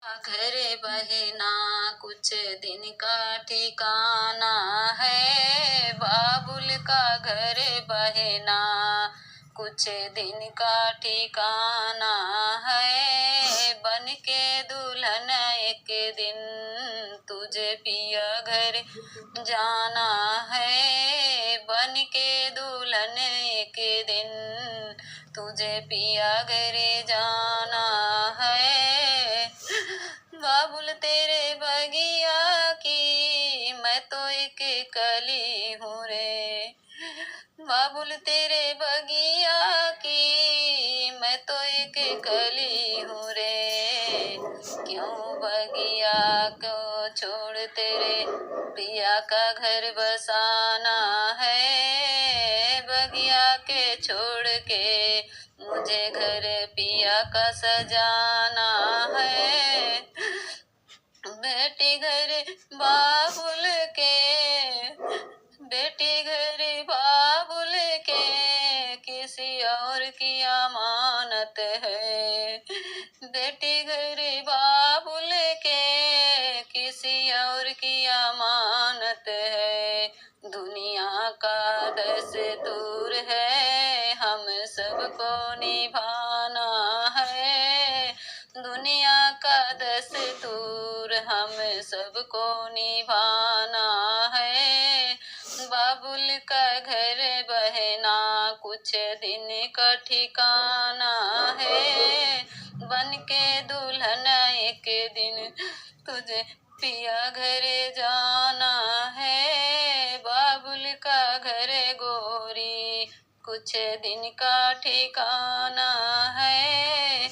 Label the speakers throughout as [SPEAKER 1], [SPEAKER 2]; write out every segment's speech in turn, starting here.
[SPEAKER 1] घर बहना कुछ दिन का ठिकाना है, बाबुल का घर बहना कुछ दिन का ठिकाना है। बन के दुल्हन एक दिन तुझे पिया घर जाना है, बन के दुल्हन एक दिन तुझे पिया घर जाना है। बाबुल तेरे बगिया की मैं तो एक कली हूँ रे, बाबुल तेरे बगिया की मैं तो एक कली हूँ रे। क्यों बगिया को छोड़ तेरे पिया का घर बसाना है, बगिया के छोड़ के मुझे घर पिया का सजाना है। बेटी घर बाबुल के, बेटी घर बाबुल के किसी और की अमानत है, बेटी घर बाबुल के किसी और की अमानत है। दुनिया का दस्तूर है हम सबको निभाना है, दुनिया का दस्तूर हम सबको निभाना है। बाबुल का घर बहना कुछ दिन का ठिकाना है, बन के दुल्हन एक दिन तुझे पिया घर जाना है। बाबुल का घर गोरी कुछ दिन का ठिकाना है।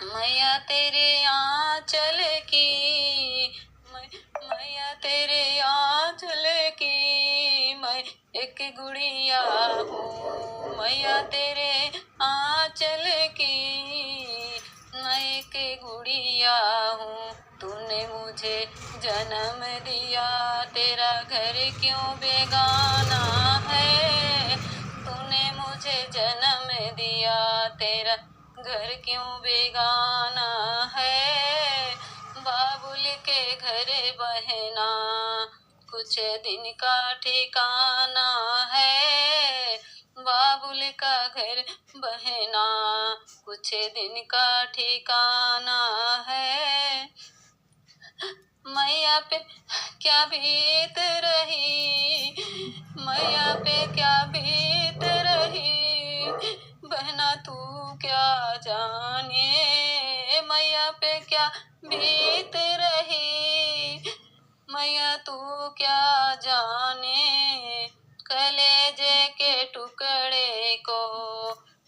[SPEAKER 1] मैया तेरे आंचल की, मैया तेरे आंचल की मैं एक गुड़िया हूँ, मैया तेरे आंचल की मैं एक गुड़िया हूँ। तूने मुझे जन्म दिया तेरा घर क्यों बेगाना है, तूने मुझे जन्म दिया तेरा घर क्यों बेगाना है। बाबुल के घर बहना कुछ दिन का ठिकाना है, बाबुल का घर बहना कुछ दिन का ठिकाना है। मैया पे क्या बीत रही, मैया पे क्या बीत रही, बहना तू क्या जाने, मैया पे क्या बीत रही, मैया तू क्या जाने। कलेजे के टुकड़े को,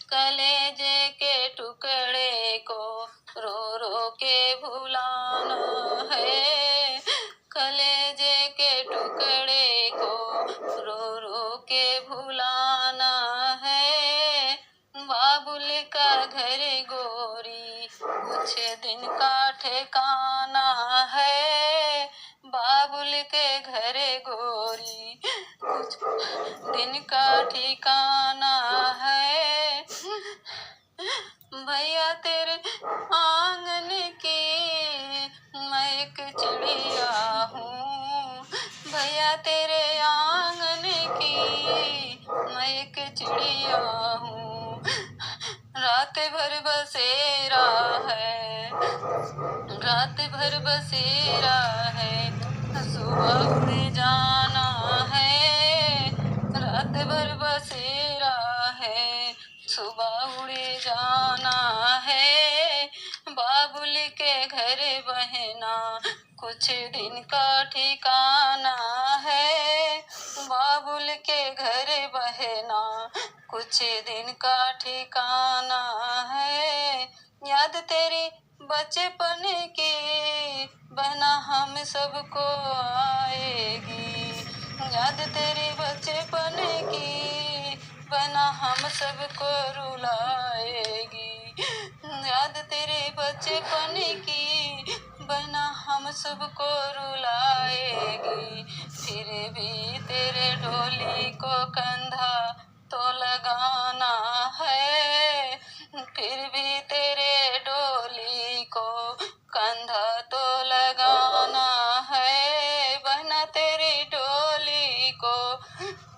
[SPEAKER 1] कलेजे के टुकड़े को रो रो के भुलाना है, कलेजे के टुकड़े को रो रो के भुलाना है। बाबुल का घर गोरी कुछ दिन का ठिकाना है, बाबुल के घर गोरी कुछ दिन का ठिकाना है। भैया तेरे आंगन की मैं एक चिड़िया हूँ, भैया तेरे आंगन की मैं एक चिड़िया हूँ। रात भर बसेरा है, रात भर बसेरा है, सुबह उड़ जाना है, रात भर बसेरा है, सुबह उड़ जाना है। बाबुल के घर बहना कुछ दिन का ठिकाना है, बाबुल के घर बहना कुछ दिन का ठिकाना है। याद तेरी बचपन की बहना हम सबको आएगी, याद तेरी बचपन की बहना हम सबको रुलाएगी, याद तेरे बचपन की बहना हम सबको रुलाएगी। फिर भी तेरे डोली को कंधा तो लगाना है, फिर भी तेरे डोली को कंधा कंधा तो लगाना है बहना तेरी डोली को,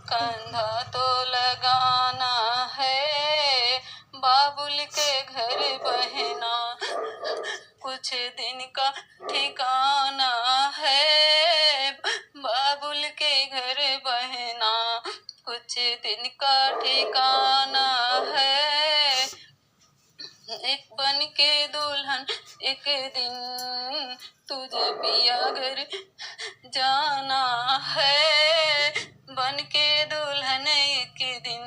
[SPEAKER 1] कंधा तो लगाना है बाबुल के घर बहना, कुछ दिन का ठिकाना है बाबुल के घर बहना, कुछ दिन का ठिकाना है। एक बन के दुल्हन एक दिन तुझे पिया घर जाना है, बन के दुल्हन एक दिन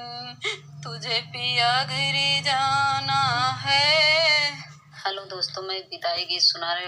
[SPEAKER 1] तुझे पिया घर जाना है। हेलो दोस्तों, मैं विदाई गीत सुना रही हूँ।